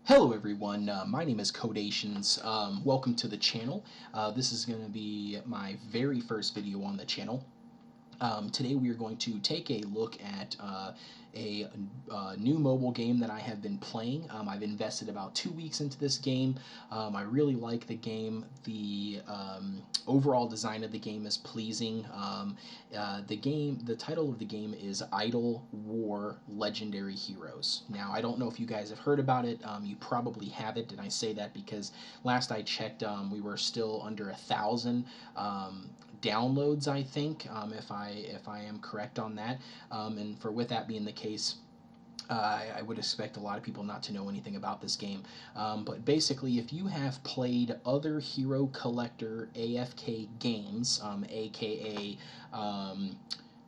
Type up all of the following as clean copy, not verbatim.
Hello everyone, my name is Kodeations. Welcome to the channel. This is going to be my very first video on the channel. Today we are going to take a look at a new mobile game that I have been playing. I've invested about 2 weeks into this game. I really like the game. The overall design of the game is pleasing. The title of the game is Idle War Legendary Heroes. Now, I don't know if you guys have heard about it. You probably haven't, and I say that because last I checked, we were still under 1,000 downloads, I think, if I am correct on that. And with that being the case, I would expect a lot of people not to know anything about this game. But basically, if you have played other Hero Collector AFK games, aka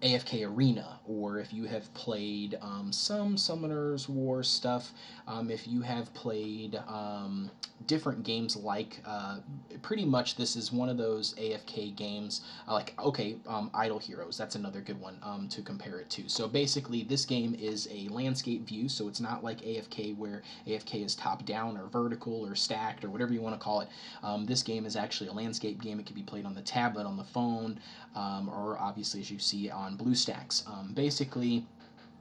AFK Arena, or if you have played some Summoners War stuff, if you have played different games like, pretty much this is one of those AFK games, Idle Heroes, that's another good one to compare it to. So basically, this game is a landscape view, so it's not like AFK where AFK is top down or vertical or stacked or whatever you want to call it. This game is actually a landscape game. It can be played on the tablet, on the phone, or obviously, as you see, on BlueStacks. Basically,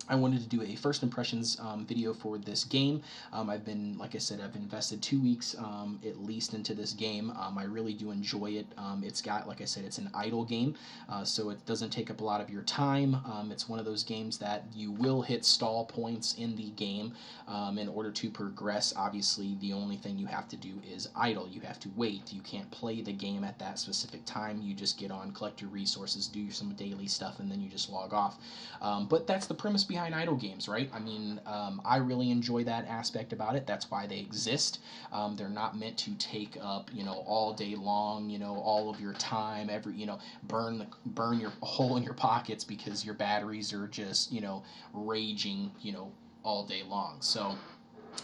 I wanted to do a first impressions video for this game. Like I said, I've invested 2 weeks at least into this game. I really do enjoy it. It's got, like I said, it's an idle game, so it doesn't take up a lot of your time. It's one of those games that you will hit stall points in the game in order to progress. Obviously, the only thing you have to do is idle. You have to wait. You can't play the game at that specific time. You just get on, collect your resources, do some daily stuff, and then you just log off. But that's the premise behind idle games, right? I mean, I really enjoy that aspect about it. That's why they exist. They're not meant to take up, all day long, all of your time, burn your hole in your pockets because your batteries are just, raging, all day long. So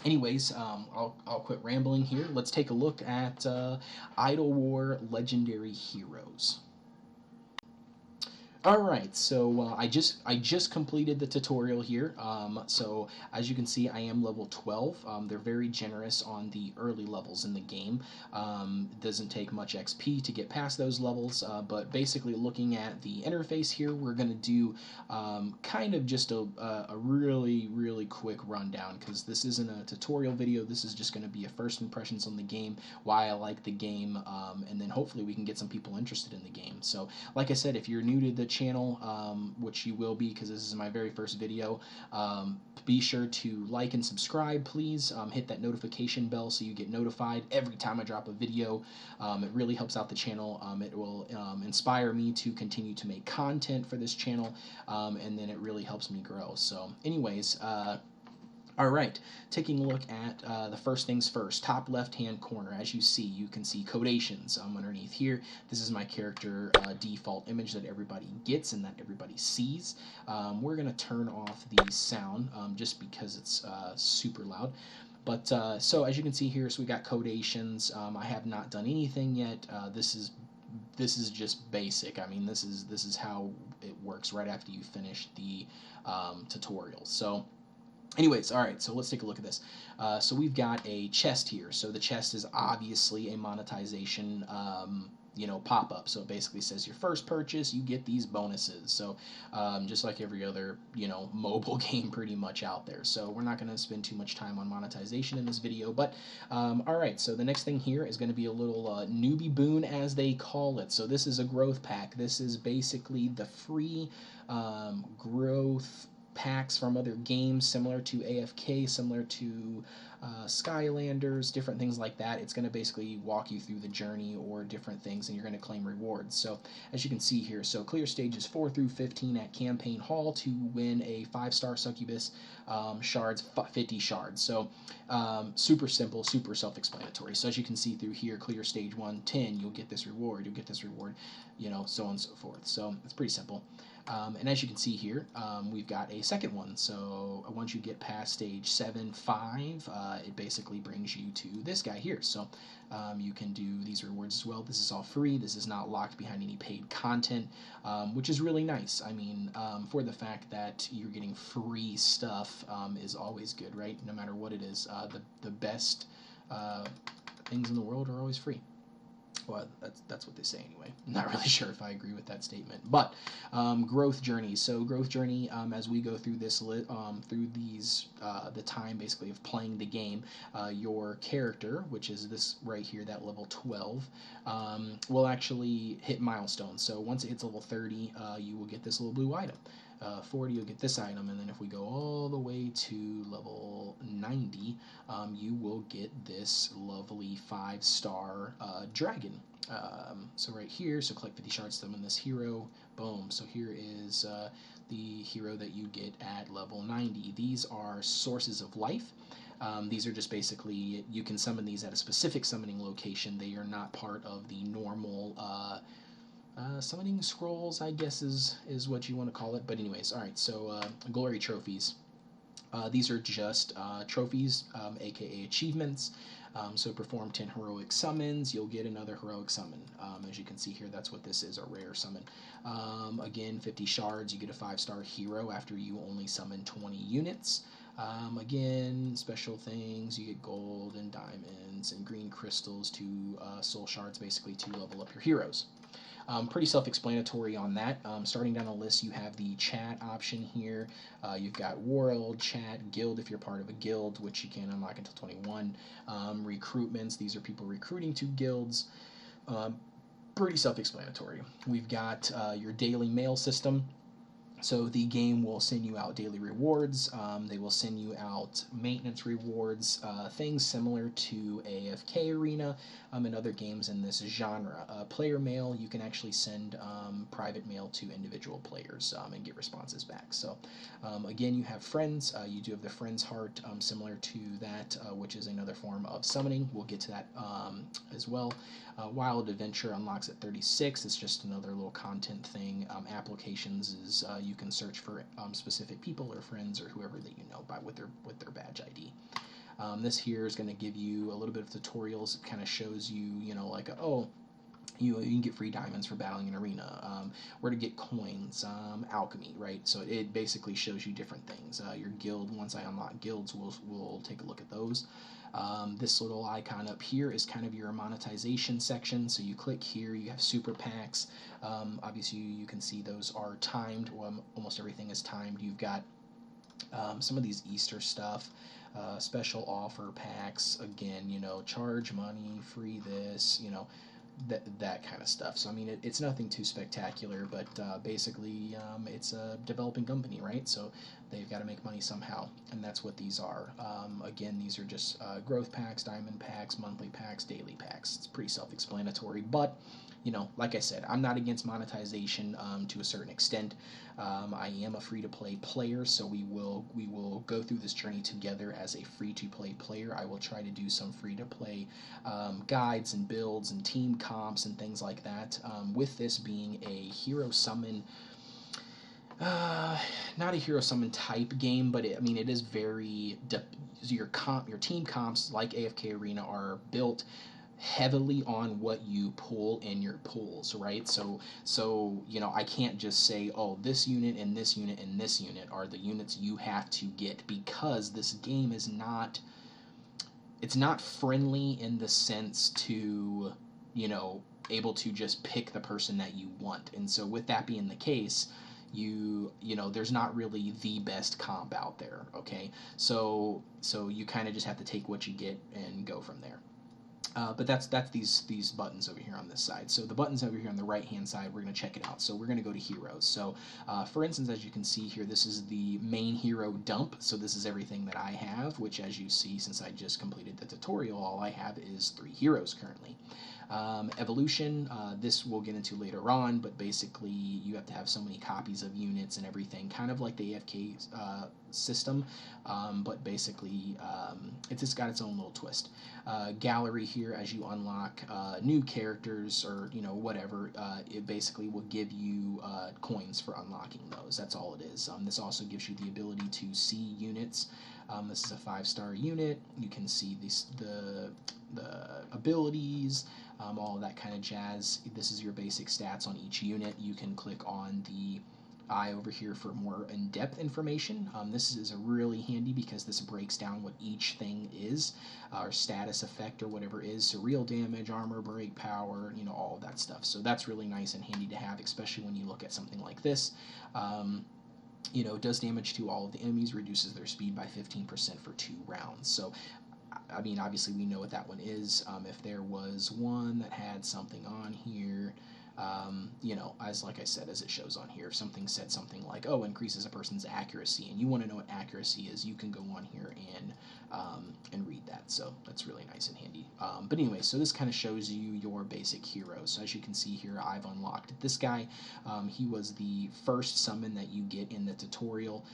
anyways, I'll quit rambling here. Let's take a look at Idle War Legendary Heroes. Alright, so I just completed the tutorial here. So as you can see, I am level 12. They're very generous on the early levels in the game. It doesn't take much XP to get past those levels, but basically looking at the interface here, we're going to do kind of just a really quick rundown, because this isn't a tutorial video. This is just going to be a first impressions on the game, why I like the game, and then hopefully we can get some people interested in the game. So like I said, if you're new to the channel, which you will be because this is my very first video, be sure to like and subscribe, please. Hit that notification bell so you get notified every time I drop a video. It really helps out the channel. It will inspire me to continue to make content for this channel, and then it really helps me grow. So anyways, alright, taking a look at the first things first, top left-hand corner. As you see, you can see Kodeations underneath here. This is my character default image that everybody gets and that everybody sees. We're going to turn off the sound just because it's super loud. But so as you can see here, so we got Kodeations. I have not done anything yet. This is just basic. I mean, this is how it works right after you finish the tutorial. So anyways, all right, so let's take a look at this. So we've got a chest here. So the chest is obviously a monetization, pop-up. So it basically says your first purchase, you get these bonuses. So just like every other, mobile game pretty much out there. So we're not going to spend too much time on monetization in this video. But all right, so the next thing here is going to be a little newbie boon, as they call it. So this is a growth pack. This is basically the free growth packs from other games similar to AFK, similar to Skylanders, different things like that. It's going to basically walk you through the journey or different things, and you're going to claim rewards. So as you can see here, so clear stages 4 through 15 at Campaign Hall to win a 5-star succubus shards, 50 shards. So super simple, super self-explanatory. So as you can see through here, clear stage 1, 10, you'll get this reward, so on and so forth. So it's pretty simple. And as you can see here, we've got a second one. So once you get past stage 7, 5, it basically brings you to this guy here. So you can do these rewards as well. This is all free. This is not locked behind any paid content, which is really nice. I mean, for the fact that you're getting free stuff is always good, right? No matter what it is. The best things in the world are always free. Well, that's what they say anyway. I'm not really sure if I agree with that statement, but growth journey. So growth journey, as we go through this through these the time basically of playing the game, your character, which is this right here, that level 12, will actually hit milestones. So once it hits level 30, you will get this little blue item. 40, you'll get this item, and then if we go all the way to level 90, you will get this lovely 5-star dragon. So right here, so collect 50 shards, summon this hero, boom. So here is the hero that you get at level 90. These are sources of life. These are just basically, you can summon these at a specific summoning location. They are not part of the normal summoning scrolls, I guess is what you want to call it. But anyways, all right, so glory trophies. These are just trophies, aka achievements. So perform 10 heroic summons, you'll get another heroic summon. As you can see here, that's what this is, a rare summon. Again, 50 shards, you get a 5-star hero after you only summon 20 units. Again, special things, you get gold and diamonds and green crystals to soul shards, basically to level up your heroes. Pretty self-explanatory on that. Starting down the list, you have the chat option here. You've got world, chat, guild if you're part of a guild, which you can't unlock until 21. Recruitments, these are people recruiting to guilds. Pretty self-explanatory. We've got your daily mail system. So the game will send you out daily rewards. They will send you out maintenance rewards, things similar to AFK Arena and other games in this genre. Player mail, you can actually send private mail to individual players and get responses back. So again, you have friends. You do have the friends heart, similar to that, which is another form of summoning. We'll get to that as well. Wild Adventure unlocks at 36. It's just another little content thing. Applications is you can search for specific people or friends or whoever that you know by with their badge ID. This here is going to give you a little bit of tutorials. It kind of shows you, you know, like, you can get free diamonds for battling an arena, where to get coins, alchemy, right? So it basically shows you different things. Your guild, once I unlock guilds, we'll take a look at those. This little icon up here is kind of your monetization section. So you click here, you have super packs. Obviously, you can see those are timed. Well, almost everything is timed. You've got some of these Easter stuff, special offer packs. Again, you know, charge money, free this, you know, that kind of stuff. So I mean, it's nothing too spectacular, but basically it's a developing company, right? So they've got to make money somehow, and that's what these are. Again, these are just growth packs, diamond packs, monthly packs, daily packs. It's pretty self-explanatory, but you know, like I said, I'm not against monetization to a certain extent. I am a free-to-play player, so we will go through this journey together as a free-to-play player. I will try to do some free-to-play guides and builds and team comps and things like that. With this being a hero summon, not a hero summon type game, but I mean it is very your team comps like AFK Arena are built heavily on what you pull in your pools, right? So you know, I can't just say, oh, this unit and this unit and this unit are the units you have to get, because this game is not, it's not friendly in the sense to, you know, able to just pick the person that you want. And so with that being the case, you know, there's not really the best comp out there, okay? So you kind of just have to take what you get and go from there. But that's these buttons over here on this side. So the buttons over here on the right hand side, we're going to check it out. So we're going to go to heroes. So for instance, as you can see here, this is the main hero dump. So this is everything that I have, which as you see, since I just completed the tutorial, all I have is 3 heroes currently. Evolution, this we'll get into later on, but basically you have to have so many copies of units and everything, kind of like the AFK system, but basically it's just got its own little twist. Gallery here, as you unlock new characters or whatever, it basically will give you coins for unlocking those. That's all it is. This also gives you the ability to see units. This is a 5-star unit. You can see the abilities, all of that kind of jazz. This is your basic stats on each unit. You can click on the eye over here for more in-depth information. This is really handy because this breaks down what each thing is, or status effect or whatever is. So real damage, armor, break power, all of that stuff. So that's really nice and handy to have, especially when you look at something like this. It does damage to all of the enemies, reduces their speed by 15% for 2 rounds. So I mean, obviously we know what that one is. If there was one that had something on here, as like I said, as it shows on here, if something said something like, oh, increases a person's accuracy, and you want to know what accuracy is, you can go on here and read that. So that's really nice and handy. But anyway, so this kind of shows you your basic heroes. So as you can see here, I've unlocked this guy. He was the first summon that you get in the tutorial.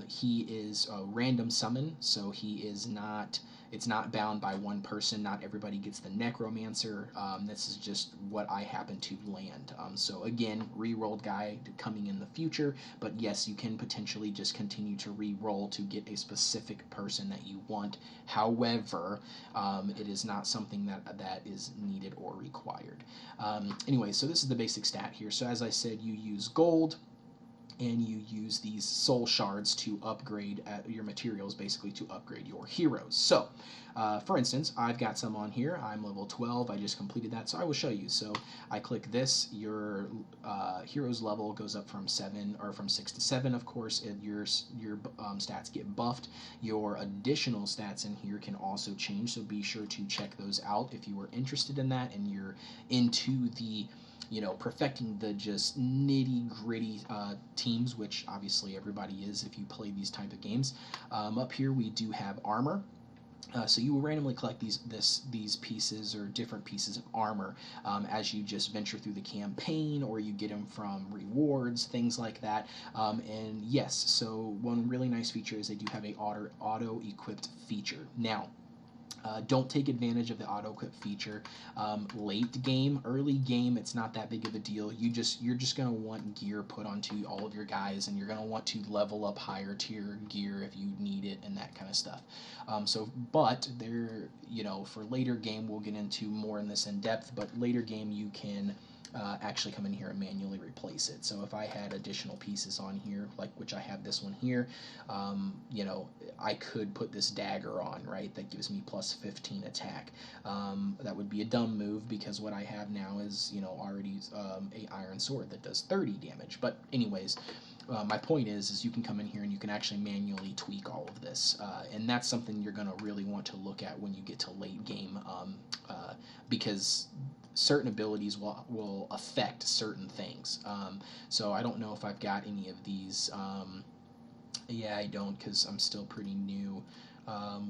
He is a random summon, so he is not... It's not bound by one person. Not everybody gets the Necromancer. This is just what I happen to land. So again, re-rolled guy coming in the future, but yes, you can potentially just continue to re-roll to get a specific person that you want. However, it is not something that is needed or required. Anyway, so this is the basic stat here. So as I said, you use gold, and you use these soul shards to upgrade your materials, basically to upgrade your heroes. So, for instance, I've got some on here. I'm level 12. I just completed that, so I will show you. So I click this. Your hero's level goes up from 6 to 7, of course. And your stats get buffed. Your additional stats in here can also change, so be sure to check those out if you are interested in that and you're into the perfecting the just nitty-gritty teams, which obviously everybody is if you play these type of games. Up here we do have armor. So you will randomly collect these pieces or different pieces of armor as you just venture through the campaign, or you get them from rewards, things like that. And yes, so one really nice feature is they do have a auto-equipped feature. Now, don't take advantage of the auto-equip feature late game. Early game, it's not that big of a deal. You're just going to want gear put onto all of your guys, and you're going to want to level up higher tier gear if you need it and that kind of stuff. But there, for later game, we'll get into more in this in depth, but later game you can actually come in here and manually replace it. So if I had additional pieces on here, which I have this one here, I could put this dagger on, right? That gives me plus 15 attack. That would be a dumb move because what I have now is, already a iron sword that does 30 damage. But anyways, my point is you can come in here and you can actually manually tweak all of this, and that's something you're going to really want to look at when you get to late game, because certain abilities will affect certain things. So I don't know if I've got any of these. Yeah, I don't, because I'm still pretty new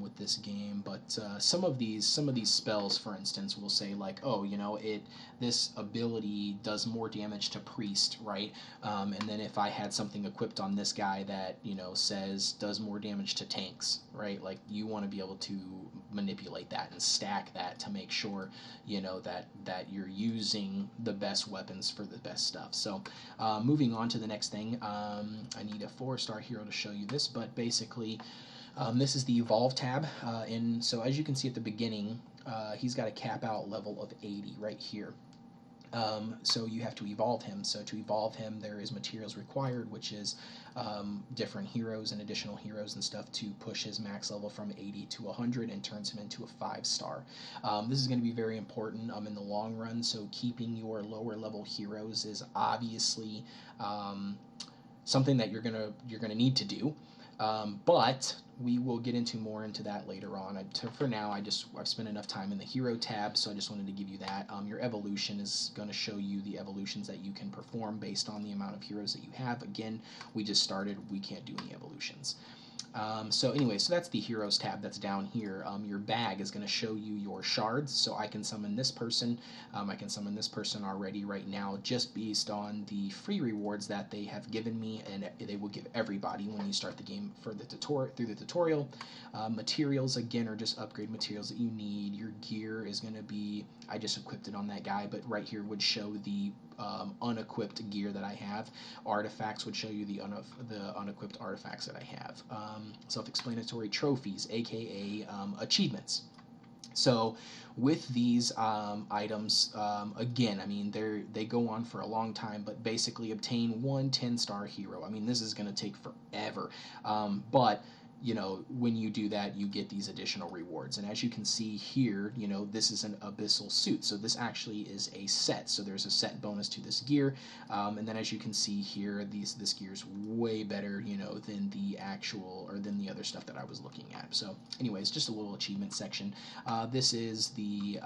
with this game. But some of these spells, for instance, will say like, oh, this ability does more damage to priest, right? And then if I had something equipped on this guy that says does more damage to tanks, right? Like you want to be able to manipulate that and stack that to make sure that you're using the best weapons for the best stuff. So moving on to the next thing, I need a 4-star hero to show you this, but basically this is the Evolve tab, and so as you can see at the beginning, he's got a cap out level of 80 right here. So you have to evolve him. So to evolve him, there is materials required, which is different heroes and additional heroes and stuff to push his max level from 80 to 100 and turns him into a 5-star. This is going to be very important in the long run. So keeping your lower level heroes is obviously something that you're gonna need to do. But we will get more into that later on. For now, I've spent enough time in the hero tab, so I just wanted to give you that. Your evolution is going to show you the evolutions that you can perform based on the amount of heroes that you have. Again, we just started. We can't do any evolutions. So anyway, so that's the Heroes tab that's down here. Your bag is going to show you your shards, so I can summon this person. I can summon this person already right now just based on the free rewards that they have given me, and they will give everybody when you start the game for the through the tutorial. Materials, again, are just upgrade materials that you need. Your gear is going to be, I just equipped it on that guy, but right here would show the unequipped gear that I have. Artifacts would show you the unequipped artifacts that I have. Self-explanatory trophies, aka achievements. So with these items, again, I mean, they go on for a long time, but basically obtain one 10-star hero. I mean, this is going to take forever, but you know, when you do that, you get these additional rewards. And as you can see here, you know, this is an abyssal suit. So this actually is a set. So there's a set bonus to this gear. And then as you can see here, this gear is way better, you know, than the actual, or than the other stuff that I was looking at. So anyways, just a little achievement section. This is the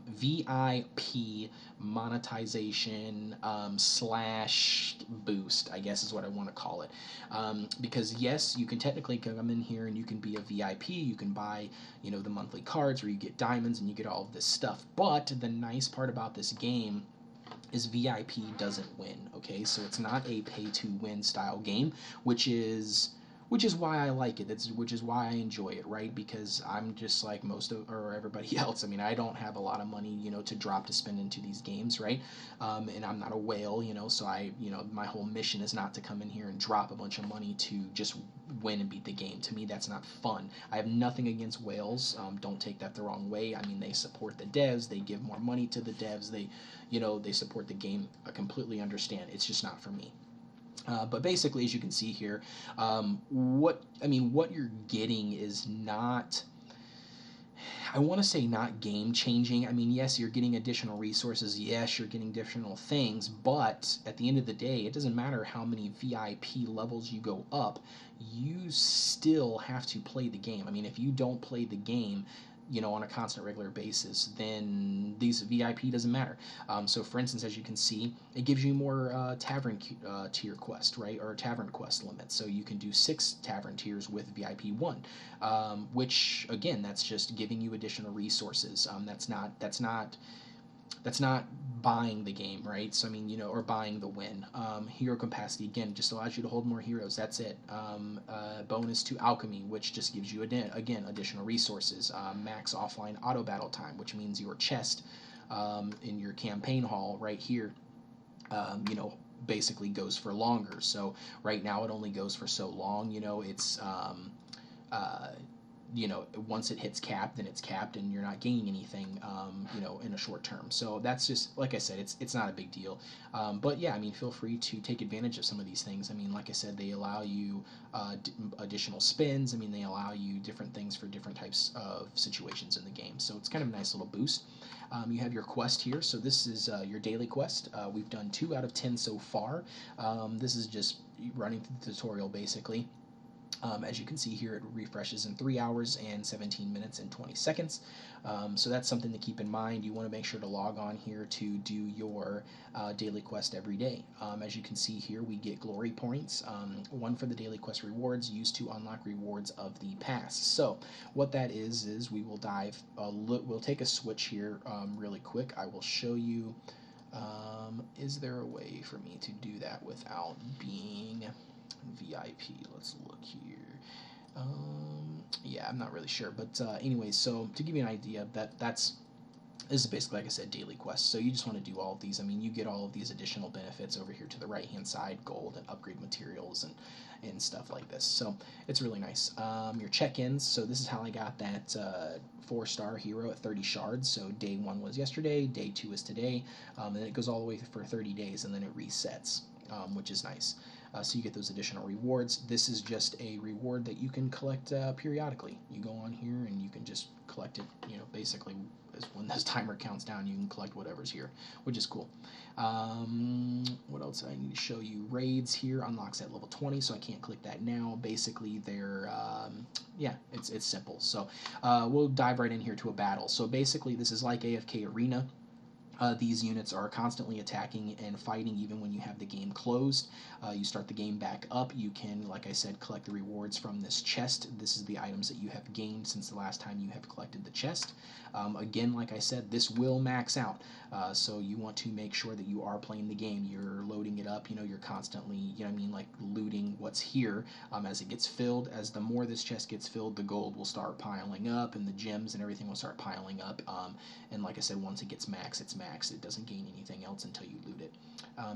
VIP monetization slash boost, I guess is what I want to call it. Because yes, you can technically come in here and you can be a VIP, you can buy, you know, the monthly cards where you get diamonds and you get all of this stuff. But the nice part about this game is VIP doesn't win, okay? So it's not a pay-to-win style game, which is why I like it. Which is why I enjoy it, right? Because I'm just like most of, or everybody else. I mean, I don't have a lot of money, you know, to drop to spend into these games, right? And I'm not a whale, you know, so my whole mission is not to come in here and drop a bunch of money to just win and beat the game. To me, that's not fun. I have nothing against whales. Don't take that the wrong way. I mean, they support the devs. They give more money to the devs. They support the game. I completely understand. It's just not for me. But basically, as you can see here, what you're getting is not, I want to say, not game changing. I mean, yes, you're getting additional resources. Yes, you're getting additional things. But at the end of the day, it doesn't matter how many VIP levels you go up. You still have to play the game. I mean, if you don't play the game, you know, on a constant regular basis, then these VIP doesn't matter. So for instance, as you can see, it gives you more tavern tier quest, right, or tavern quest limits. So you can do 6 tavern tiers with VIP 1, which again, that's just giving you additional resources. That's not buying the game, right? So I mean, you know, or buying the win. Hero capacity, again, just allows you to hold more heroes. That's it. Bonus to alchemy, which just gives you again additional resources. Max offline auto battle time, which means your chest in your campaign hall right here, you know, basically goes for longer. So right now it only goes for so long. You know, it's you know, once it hits cap, then it's capped, and you're not gaining anything, you know, in a short term. So that's just, like I said, it's not a big deal. But yeah, I mean, feel free to take advantage of some of these things. I mean, like I said, they allow you additional spins. I mean, they allow you different things for different types of situations in the game. So it's kind of a nice little boost. You have your quest here. So this is your daily quest. We've done 2 out of 10 so far. This is just running through the tutorial, basically. As you can see here, it refreshes in 3 hours and 17 minutes and 20 seconds. So that's something to keep in mind. You want to make sure to log on here to do your daily quest every day. As you can see here, we get glory points, 1 for the daily quest rewards used to unlock rewards of the past. So what that is we will we'll take a switch here really quick. I will show you. Is there a way for me to do that without being VIP? Let's look here. Yeah, I'm not really sure, but anyways, so to give you an idea, this is basically, like I said, daily quests. So you just want to do all of these. I mean, you get all of these additional benefits over here to the right hand side, gold and upgrade materials and stuff like this. So it's really nice. Your check-ins. So this is how I got that 4-star hero at 30 shards. So day 1 was yesterday, day 2 is today, and it goes all the way for 30 days, and then it resets, which is nice. So you get those additional rewards. This is just a reward that you can collect periodically. You go on here and you can just collect it, you know, basically when this timer counts down, you can collect whatever's here, which is cool. What else I need to show you? Raids here unlocks at level 20, so I can't click that now. Basically, they're, yeah, it's simple. So we'll dive right in here to a battle. So basically, this is like AFK Arena. These units are constantly attacking and fighting even when you have the game closed. You start the game back up. You can, like I said, collect the rewards from this chest. This is the items that you have gained since the last time you have collected the chest. Again, like I said, this will max out. So you want to make sure that you are playing the game. You're loading it up. You're constantly, like looting what's here as it gets filled. As the more this chest gets filled, the gold will start piling up and the gems and everything will start piling up. And like I said, once it gets max, it's max. It doesn't gain anything else until you loot it.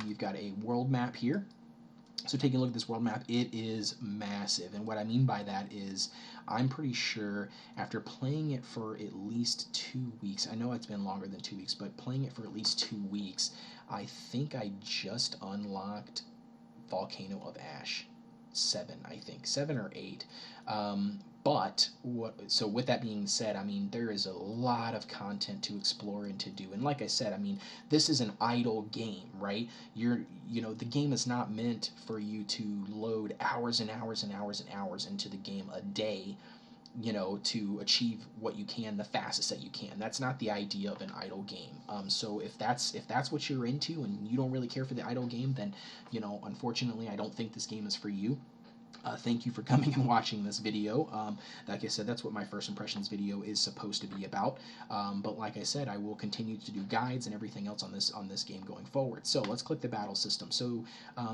You've got a world map here. So taking a look at this world map, it is massive. And what I mean by that is I'm pretty sure after playing it for at least 2 weeks, I know it's been longer than 2 weeks, but playing it for at least 2 weeks, I think I just unlocked Volcano of Ash. 7, I think. 7 or 8. So with that being said, I mean, there is a lot of content to explore and to do. And like I said, I mean, this is an idle game, right? The game is not meant for you to load hours and hours and hours and hours into the game a day, to achieve what you can the fastest that you can. That's not the idea of an idle game. So if that's what you're into and you don't really care for the idle game, then, unfortunately, I don't think this game is for you. Thank you for coming and watching this video. Like I said, that's what my first impressions video is supposed to be about. But like I said, I will continue to do guides and everything else on this game going forward. So let's click the battle system. So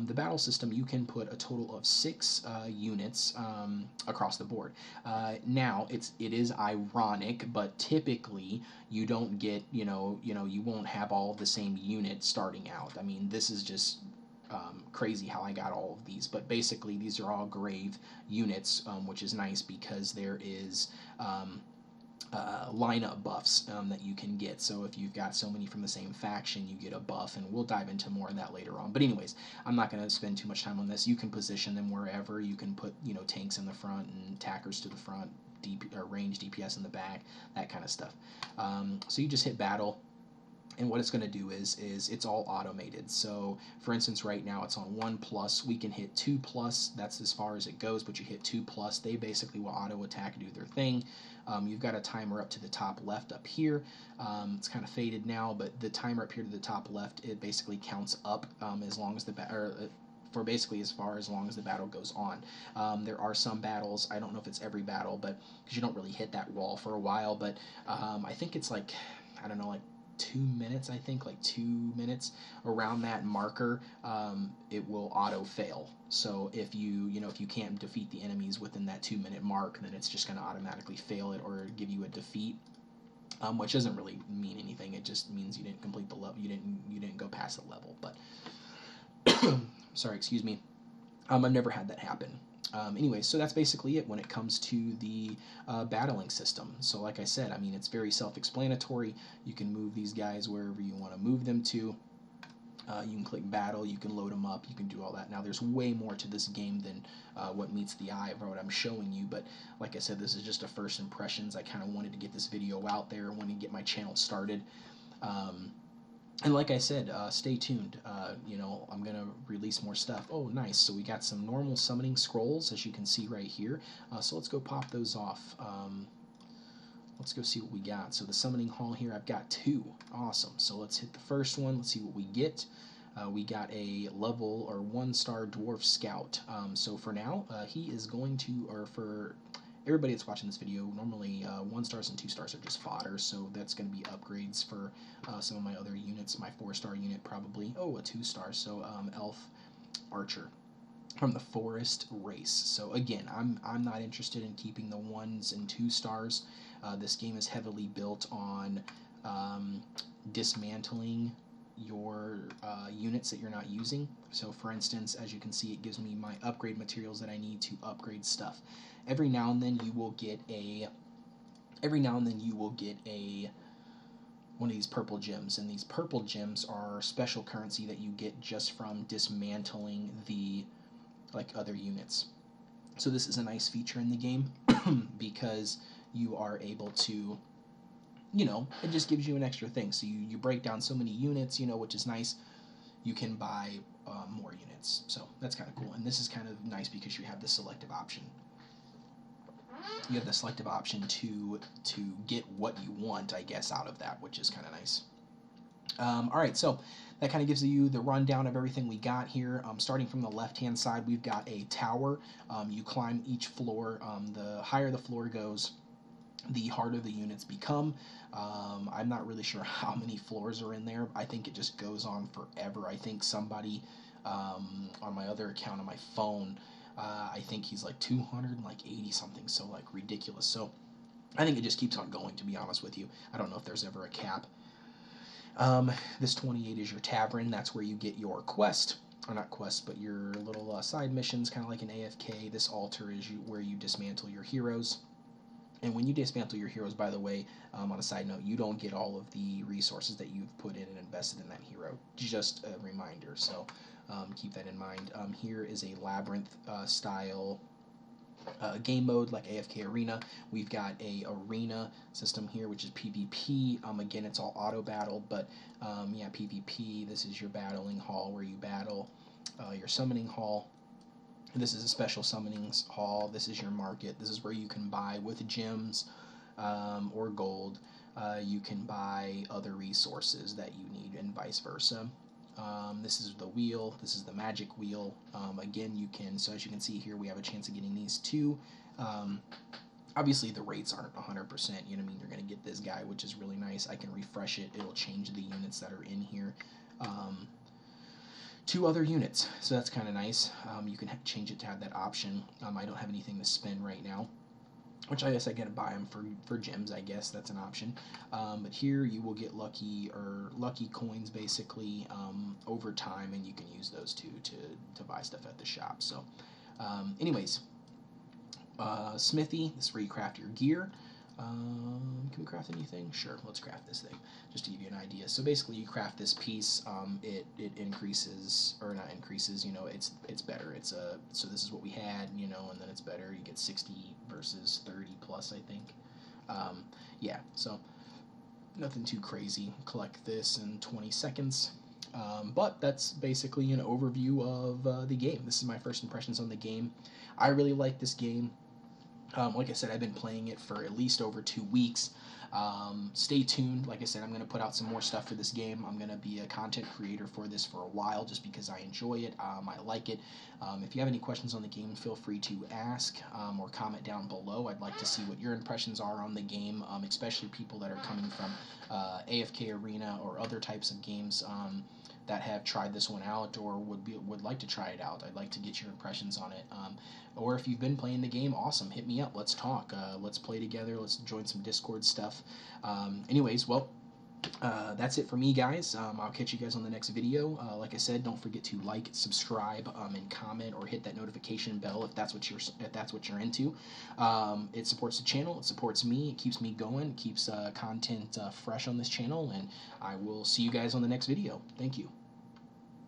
the battle system, you can put a total of 6 units across the board. Now it is ironic, but typically you don't get you won't have all the same units starting out. I mean, this is just crazy how I got all of these, but basically these are all grave units, which is nice because there is lineup buffs that you can get. So if you've got so many from the same faction, you get a buff, and we'll dive into more of that later on. But anyways, I'm not going to spend too much time on this. You can position them wherever. You can put tanks in the front and attackers to the front, range DPS in the back, that kind of stuff. So you just hit battle. And what it's going to do is it's all automated. So for instance, right now it's on 1+. We can hit 2+. That's as far as it goes, but you hit 2+. They basically will auto attack, do their thing. You've got a timer up to the top left up here. It's kind of faded now, but the timer up here to the top left, it basically counts up as long as for basically as far as long as the battle goes on. There are some battles, I don't know if it's every battle, but because you don't really hit that wall for a while, but I think it's like, I don't know, like 2 minutes, I think, like 2 minutes around that marker, it will auto fail. So if you can't defeat the enemies within that 2-minute mark, then it's just going to automatically fail it or give you a defeat, which doesn't really mean anything. It just means you didn't complete the level. You didn't go past the level. But sorry, excuse me. I've never had that happen. Anyway, so that's basically it when it comes to the battling system. So like I said, I mean, it's very self-explanatory. You can move these guys wherever you want to move them to. You can click battle, you can load them up, you can do all that. Now, there's way more to this game than what meets the eye of what I'm showing you, but like I said, this is just a first impressions. I kind of wanted to get this video out there, wanted to get my channel started. And like I said, stay tuned. I'm going to release more stuff. Oh, nice. So we got some normal summoning scrolls, as you can see right here. So let's go pop those off. Let's go see what we got. So the summoning hall here, I've got 2. Awesome. So let's hit the first one. Let's see what we get. We got a level or 1-star dwarf scout. So for now, he is going to, or for everybody that's watching this video, normally 1 stars and 2 stars are just fodder, so that's going to be upgrades for some of my other units. My 4-star unit probably, a 2-star, so elf archer from the forest race. So again, I'm not interested in keeping the 1s and 2 stars. This game is heavily built on dismantling your units that you're not using. So for instance, as you can see, it gives me my upgrade materials that I need to upgrade stuff. Every now and then you will get one of these purple gems, and these purple gems are special currency that you get just from dismantling the other units. So this is a nice feature in the game because you are able to, it just gives you an extra thing. So you break down so many units, which is nice. You can buy more units. So that's kind of cool. And this is kind of nice because you have the selective option. You have the selective option to get what you want, I guess, out of that, which is kind of nice. All right, so that kind of gives you the rundown of everything we got here. Starting from the left-hand side, we've got a tower. You climb each floor. The higher the floor goes, the harder the units become. I'm not really sure how many floors are in there. I think it just goes on forever. I think somebody on my other account on my phone, I think he's like 280 something, so like ridiculous. So I think it just keeps on going, to be honest with you. I don't know if there's ever a cap. This 28 is your tavern. That's where you get your quest, or not quest, but your little side missions, kind of like an AFK. This altar is where you dismantle your heroes. And when you dismantle your heroes, by the way, on a side note, you don't get all of the resources that you've put in and invested in that hero. Just a reminder, so keep that in mind. Here is a labyrinth style game mode like AFK Arena. We've got a arena system here, which is PvP. Again, it's all auto battle, but yeah, PvP. This is your battling hall where you battle. Your summoning hall. This is a special summonings hall. This is your market. This is where you can buy with gems or gold. You can buy other resources that you need, and vice versa. This is the wheel. This is the magic wheel. Again, you can, so as you can see here, we have a chance of getting these two. Obviously, the rates aren't 100%. You know what I mean? You're going to get this guy, which is really nice. I can refresh it. It'll change the units that are in here. Two other units, so that's kind of nice. You can change it to have that option. I don't have anything to spend right now, which I guess I gotta buy them for gems. I guess that's an option. But here you will get lucky coins basically over time, and you can use those to buy stuff at the shop. So, anyways, smithy. This is where you craft your gear. Can we craft anything? Sure, let's craft this thing, just to give you an idea. So basically, you craft this piece, it increases, or not increases, you know, it's better. So this is what we had, you know, and then it's better. You get 60 versus 30 plus, I think. Yeah, so nothing too crazy. Collect this in 20 seconds. But that's basically an overview of the game. This is my first impressions on the game. I really like this game. Like I said, I've been playing it for at least over 2 weeks. Stay tuned. Like I said, I'm going to put out some more stuff for this game. I'm going to be a content creator for this for a while just because I enjoy it. I like it. If you have any questions on the game, feel free to ask or comment down below. I'd like to see what your impressions are on the game, especially people that are coming from AFK Arena or other types of games that have tried this one out or would like to try it out. I'd like to get your impressions on it. Or if you've been playing the game, awesome, hit me up. Let's talk. Let's play together. Let's join some Discord stuff. Anyways, well, that's it for me, guys. I'll catch you guys on the next video. Like I said, don't forget to like, subscribe, and comment, or hit that notification bell if that's what you're into. It supports the channel. It supports me. It keeps me going. It keeps content fresh on this channel. And I will see you guys on the next video. Thank you.